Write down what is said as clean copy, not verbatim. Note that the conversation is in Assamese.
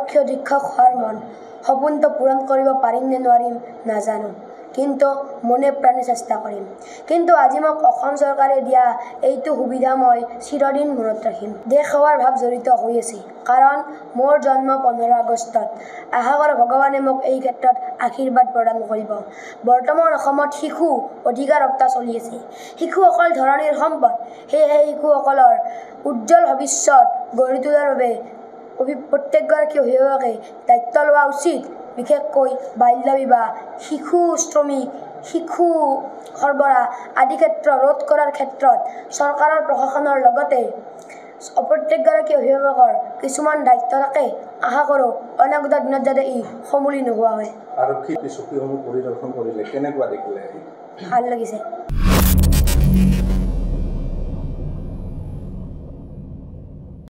আৰক্ষী অধীক্ষক হোৱাৰ মন সপোনটো পূৰণ কৰিব পাৰিম নে নোৱাৰিম নাজানো, কিন্তু মনে প্ৰাণে চেষ্টা কৰিম। কিন্তু আজি মোক অসম চৰকাৰে দিয়া এইটো সুবিধা মই চিৰদিন মনত ৰাখিম। দেশ সেৱাৰ ভাৱ জড়িত হৈ আছে, কাৰণ মোৰ জন্ম 15 আগষ্টত। আশা কৰোঁ ভগৱানে মোক এই ক্ষেত্ৰত আশীৰ্বাদ প্ৰদান কৰিব। বৰ্তমান অসমত শিশু অধিকাৰ সপ্তাহ চলি আছে। শিশুসকল ধৰণীৰ সম্পদ, সেয়েহে শিশুসকলৰ উজ্জ্বল ভৱিষ্যত গঢ়ি তোলাৰ বাবে প্ৰত্যেকগৰাকী অভিভাৱকে দায়িত্ব লোৱা উচিত। বিশেষকৈ বাল্য বিবাহ, শিশু শ্ৰমিক, শিশু সৰবৰাহ আদি ক্ষেত্ৰ ৰোধ কৰাৰ ক্ষেত্ৰত চৰকাৰৰ প্ৰশাসনৰ লগতে প্ৰত্যেকগৰাকী অভিভাৱকৰ কিছুমান দায়িত্ব থাকে। আশা কৰোঁ অনাগত দিনত যাতে ই সমূলি নোহোৱা হয়। আৰক্ষী চকীসমূহ পৰিদৰ্শন কৰিলে কেনেকুৱা দেখিলে? ভাল লাগিছে।